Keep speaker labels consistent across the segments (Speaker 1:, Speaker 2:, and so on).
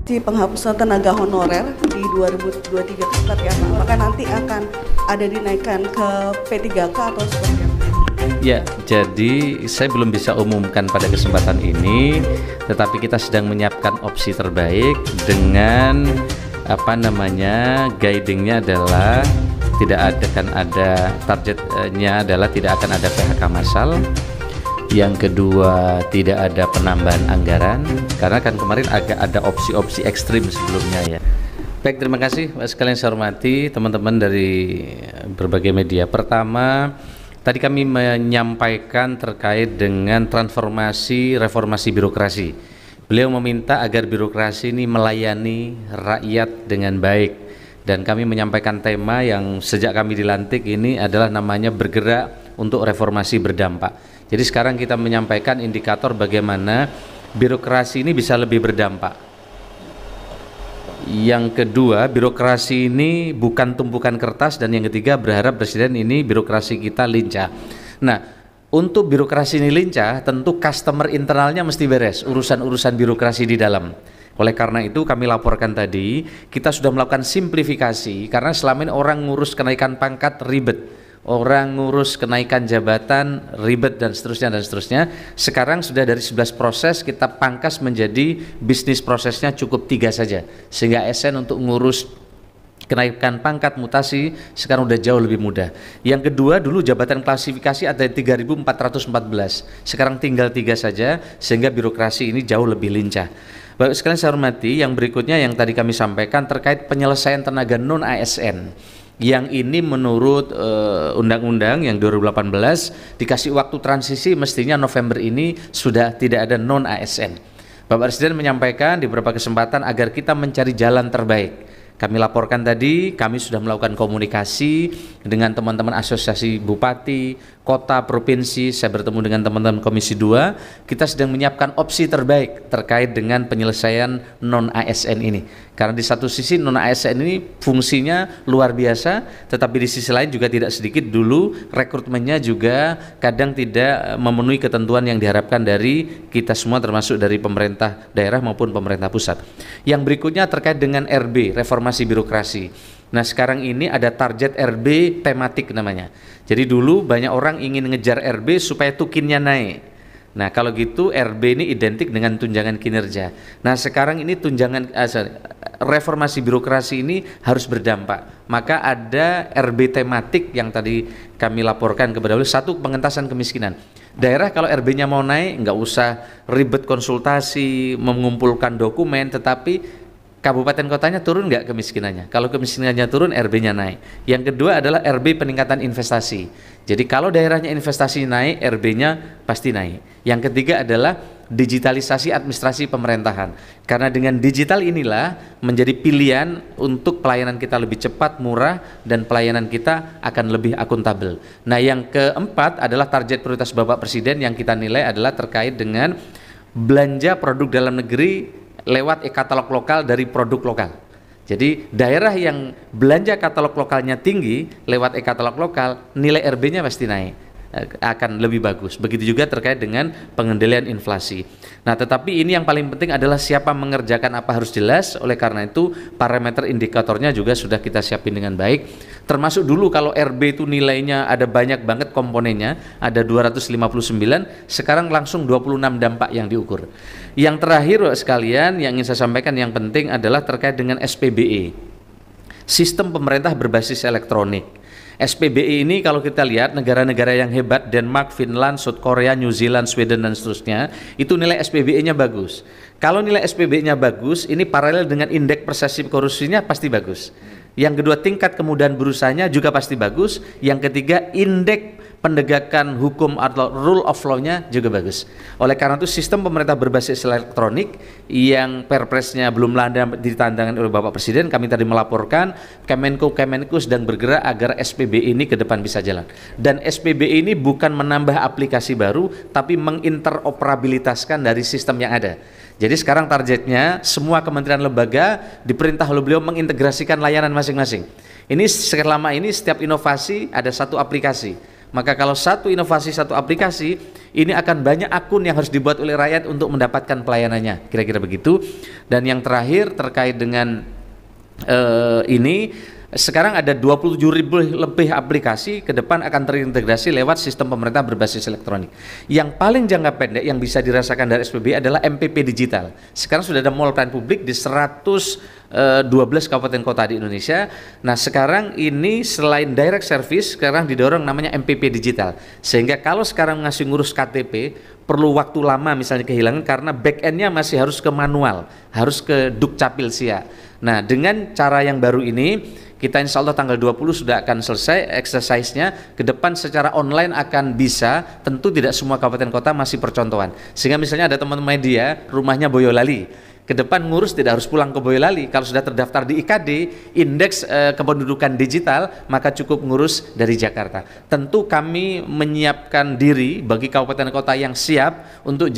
Speaker 1: Si penghapusan tenaga honorer di 2023 itu seperti apa? Apakah nanti akan ada dinaikkan ke P3K atau seperti apa?
Speaker 2: Ya, jadi saya belum bisa umumkan pada kesempatan ini, tetapi kita sedang menyiapkan opsi terbaik dengan guidingnya adalah targetnya adalah tidak akan ada PHK massal. Yang kedua, tidak ada penambahan anggaran, karena kan kemarin agak ada opsi-opsi ekstrim sebelumnya ya. Baik, terima kasih Pak sekalian saya hormati teman-teman dari berbagai media. Pertama, tadi kami menyampaikan terkait dengan transformasi reformasi birokrasi. Beliau meminta agar birokrasi ini melayani rakyat dengan baik, dan kami menyampaikan tema yang sejak kami dilantik ini adalah namanya bergerak untuk reformasi berdampak. Jadi sekarang kita menyampaikan indikator bagaimana birokrasi ini bisa lebih berdampak. Yang kedua, birokrasi ini bukan tumpukan kertas, dan yang ketiga, berharap Presiden ini birokrasi kita lincah. Nah, untuk birokrasi ini lincah, tentu customer internalnya mesti beres, urusan-urusan birokrasi di dalam. Oleh karena itu kami laporkan tadi, kita sudah melakukan simplifikasi, karena selama ini orang ngurus kenaikan pangkat ribet, orang ngurus kenaikan jabatan ribet, dan seterusnya. Sekarang sudah dari 11 proses kita pangkas menjadi bisnis prosesnya cukup 3 saja, sehingga ASN untuk ngurus kenaikan pangkat mutasi sekarang udah jauh lebih mudah. Yang kedua, dulu jabatan klasifikasi ada 3.414, sekarang tinggal 3 saja, sehingga birokrasi ini jauh lebih lincah. Bapak sekalian saya hormati, yang berikutnya yang tadi kami sampaikan terkait penyelesaian tenaga non ASN. Yang ini menurut undang-undang yang 2018 dikasih waktu transisi, mestinya November ini sudah tidak ada non ASN. Bapak Presiden menyampaikan di beberapa kesempatan agar kita mencari jalan terbaik. Kami laporkan tadi, kami sudah melakukan komunikasi dengan teman-teman asosiasi bupati, kota, provinsi, saya bertemu dengan teman-teman Komisi 2, kita sedang menyiapkan opsi terbaik terkait dengan penyelesaian non-ASN ini. Karena di satu sisi non-ASN ini fungsinya luar biasa, tetapi di sisi lain juga tidak sedikit dulu rekrutmennya juga kadang tidak memenuhi ketentuan yang diharapkan dari kita semua, termasuk dari pemerintah daerah maupun pemerintah pusat. Yang berikutnya terkait dengan RB, reformasi birokrasi. Nah, sekarang ini ada target RB tematik namanya. Jadi dulu banyak orang ingin ngejar RB supaya tukinnya naik. Nah, kalau gitu RB ini identik dengan tunjangan kinerja. Nah, sekarang ini reformasi birokrasi ini harus berdampak. Maka ada RB tematik yang tadi kami laporkan kepada beliau. Satu, pengentasan kemiskinan. Daerah kalau RB-nya mau naik, nggak usah ribet konsultasi, mengumpulkan dokumen, tetapi kabupaten kotanya turun nggak kemiskinannya? Kalau kemiskinannya turun, RB-nya naik. Yang kedua adalah RB peningkatan investasi. Jadi kalau daerahnya investasi naik, RB-nya pasti naik. Yang ketiga adalah digitalisasi administrasi pemerintahan. Karena dengan digital inilah menjadi pilihan untuk pelayanan kita lebih cepat, murah, dan pelayanan kita akan lebih akuntabel. Nah, yang keempat adalah target prioritas Bapak Presiden yang kita nilai adalah terkait dengan belanja produk dalam negeri lewat e-katalog lokal dari produk lokal. Jadi daerah yang belanja katalog lokalnya tinggi lewat e-katalog lokal, nilai RB-nya pasti naik, akan lebih bagus. Begitu juga terkait dengan pengendalian inflasi. Nah, tetapi ini yang paling penting adalah siapa mengerjakan apa harus jelas. Oleh karena itu parameter indikatornya juga sudah kita siapin dengan baik. Termasuk dulu kalau RB itu nilainya ada banyak banget komponennya, ada 259, sekarang langsung 26 dampak yang diukur. Yang terakhir sekalian yang ingin saya sampaikan yang penting adalah terkait dengan SPBE, sistem pemerintah berbasis elektronik. SPBE ini kalau kita lihat negara-negara yang hebat, Denmark, Finland, South Korea, New Zealand, Sweden, dan seterusnya, itu nilai SPBE-nya bagus. Kalau nilai SPBE-nya bagus, ini paralel dengan indeks persepsi korupsinya pasti bagus. Yang kedua, tingkat kemudahan berusahanya juga pasti bagus. Yang ketiga, indeks penegakan hukum atau rule of law-nya juga bagus. Oleh karena itu sistem pemerintah berbasis elektronik yang perpresnya belum ada ditandangkan oleh Bapak Presiden, kami tadi melaporkan Kemenko sedang bergerak agar SPBE ini ke depan bisa jalan. Dan SPBE ini bukan menambah aplikasi baru, tapi menginteroperabilitaskan dari sistem yang ada. Jadi sekarang targetnya semua kementerian lembaga diperintah oleh beliau mengintegrasikan layanan masing-masing. Ini selama ini setiap inovasi ada satu aplikasi. Maka kalau satu inovasi, satu aplikasi, ini akan banyak akun yang harus dibuat oleh rakyat untuk mendapatkan pelayanannya, kira-kira begitu. Dan yang terakhir terkait dengan ini, sekarang ada 27.000 lebih aplikasi, ke depan akan terintegrasi lewat sistem pemerintah berbasis elektronik. Yang paling jangka pendek yang bisa dirasakan dari SPBI adalah MPP digital. Sekarang sudah ada mall pelayanan publik di 112 kabupaten kota di Indonesia. Nah, sekarang ini selain direct service, sekarang didorong namanya MPP digital. Sehingga kalau sekarang ngasih ngurus KTP, perlu waktu lama misalnya kehilangan karena back end-nya masih harus ke manual, harus ke Dukcapil Siak. Nah, dengan cara yang baru ini, kita insya Allah tanggal 20 sudah akan selesai exercise-nya. Ke depan secara online akan bisa, tentu tidak semua kabupaten kota masih percontohan. Sehingga misalnya ada teman-teman media, rumahnya Boyolali, ke depan ngurus tidak harus pulang ke Boyolali. Kalau sudah terdaftar di IKD, indeks kependudukan digital, maka cukup ngurus dari Jakarta. Tentu kami menyiapkan diri bagi kabupaten kota yang siap untuk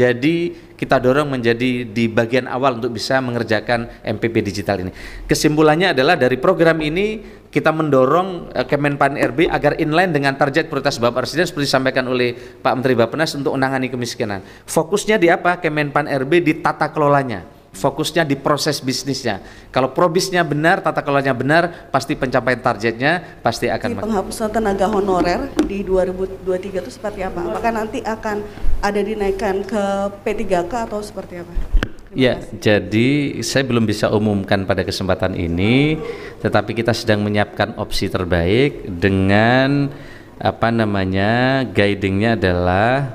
Speaker 2: kita dorong menjadi di bagian awal untuk bisa mengerjakan MPP digital ini. Kesimpulannya adalah dari program ini kita mendorong Kemenpan RB agar inline dengan target prioritas Bapak Presiden seperti disampaikan oleh Pak Menteri Bappenas untuk menangani kemiskinan. Fokusnya di apa? Kemenpan RB di tata kelolanya. Fokusnya di proses bisnisnya. Kalau probisnya benar, tata kelolanya benar, pasti pencapaian targetnya pasti akan.
Speaker 1: Penghapusan tenaga honorer di 2023 itu seperti apa? Apakah nanti akan ada dinaikkan ke P3K atau seperti apa?
Speaker 2: Ya, jadi saya belum bisa umumkan pada kesempatan ini, tetapi kita sedang menyiapkan opsi terbaik dengan guidingnya adalah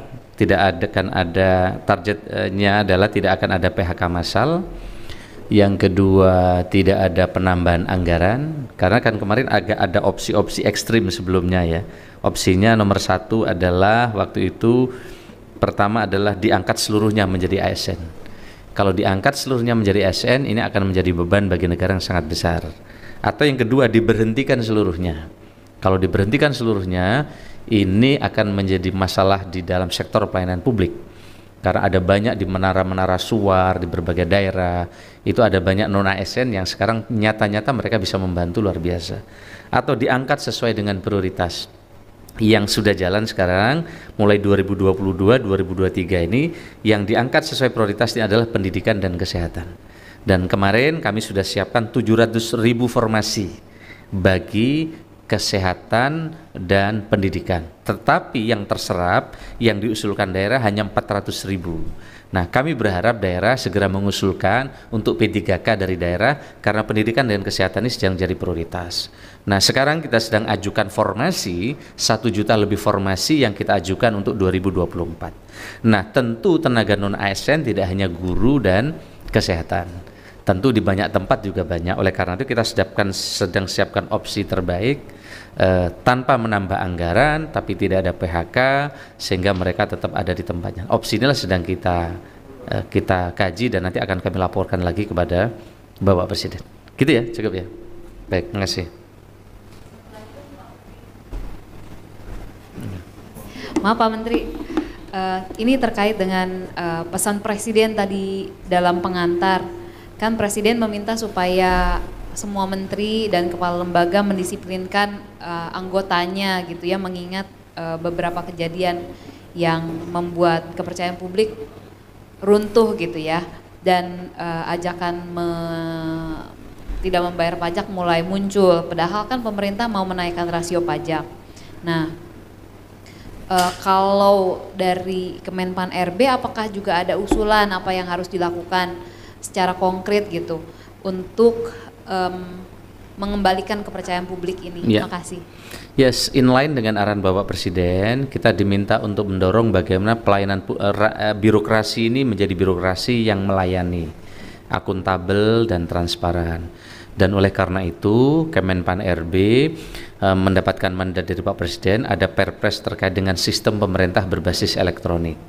Speaker 2: targetnya adalah tidak akan ada PHK massal. Yang kedua, tidak ada penambahan anggaran, karena kan kemarin agak ada opsi-opsi ekstrim sebelumnya ya. Opsinya nomor 1 adalah waktu itu pertama adalah diangkat seluruhnya menjadi ASN. Kalau diangkat seluruhnya menjadi ASN, ini akan menjadi beban bagi negara yang sangat besar. Atau yang kedua, diberhentikan seluruhnya. Kalau diberhentikan seluruhnya, ini akan menjadi masalah di dalam sektor pelayanan publik. Karena ada banyak di menara-menara suar di berbagai daerah, itu ada banyak non-ASN yang sekarang nyata-nyata mereka bisa membantu luar biasa. Atau diangkat sesuai dengan prioritas yang sudah jalan sekarang mulai 2022-2023 ini, yang diangkat sesuai prioritasnya adalah pendidikan dan kesehatan. Dan kemarin kami sudah siapkan 700.000 formasi bagi kesehatan dan pendidikan, tetapi yang terserap yang diusulkan daerah hanya 400.000. Nah, kami berharap daerah segera mengusulkan untuk P3K dari daerah karena pendidikan dan kesehatan ini sedang jadi prioritas. Nah, sekarang kita sedang ajukan formasi 1 juta lebih formasi yang kita ajukan untuk 2024. Nah, tentu tenaga non ASN tidak hanya guru dan kesehatan, tentu di banyak tempat juga banyak. Oleh karena itu kita sedang siapkan opsi terbaik tanpa menambah anggaran, tapi tidak ada PHK, sehingga mereka tetap ada di tempatnya. Opsi inilah sedang kita kaji dan nanti akan kami laporkan lagi kepada Bapak Presiden. Gitu ya, cukup ya. Baik, terima kasih.
Speaker 3: Maaf Pak Menteri, ini terkait dengan pesan Presiden tadi dalam pengantar. Kan Presiden meminta supaya semua menteri dan kepala lembaga mendisiplinkan anggotanya gitu ya, mengingat beberapa kejadian yang membuat kepercayaan publik runtuh gitu ya, dan ajakan tidak membayar pajak mulai muncul, padahal kan pemerintah mau menaikkan rasio pajak. Nah, kalau dari Kemenpan RB apakah juga ada usulan apa yang harus dilakukan secara konkret gitu untuk mengembalikan kepercayaan publik ini?
Speaker 2: Ya.
Speaker 3: Terima kasih.
Speaker 2: Yes, inline dengan arahan Bapak Presiden, kita diminta untuk mendorong bagaimana pelayanan birokrasi ini menjadi birokrasi yang melayani, akuntabel dan transparan. Dan oleh karena itu Kemenpan RB mendapatkan mandat dari Pak Presiden, ada Perpres terkait dengan sistem pemerintah berbasis elektronik.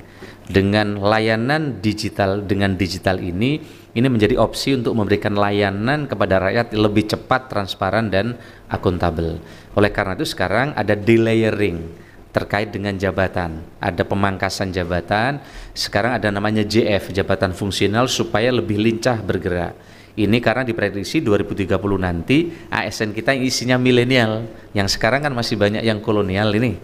Speaker 2: Dengan layanan digital, dengan digital ini menjadi opsi untuk memberikan layanan kepada rakyat lebih cepat, transparan dan akuntabel. Oleh karena itu sekarang ada delayering terkait dengan jabatan, ada pemangkasan jabatan, sekarang ada namanya JF, jabatan fungsional, supaya lebih lincah bergerak. Ini karena diprediksi 2030 nanti ASN kita isinya milenial, yang sekarang kan masih banyak yang kolonial ini.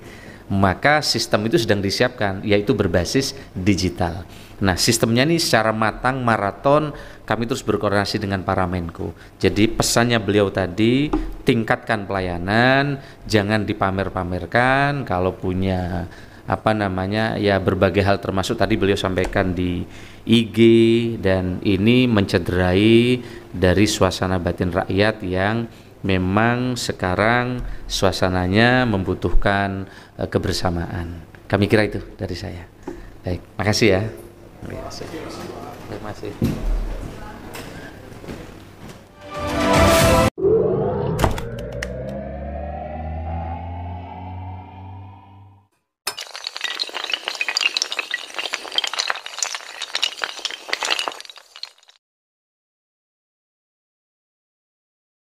Speaker 2: maka sistem itu sedang disiapkan, yaitu berbasis digital. Nah, sistemnya ini secara matang, maraton, kami terus berkoordinasi dengan para Menko. Jadi pesannya beliau tadi, tingkatkan pelayanan, jangan dipamer-pamerkan, kalau punya ya berbagai hal, termasuk tadi beliau sampaikan di IG, dan ini mencederai dari suasana batin rakyat yang memang sekarang suasananya membutuhkan kebersamaan. Kami kira itu dari saya. Baik, makasih ya. Terima kasih.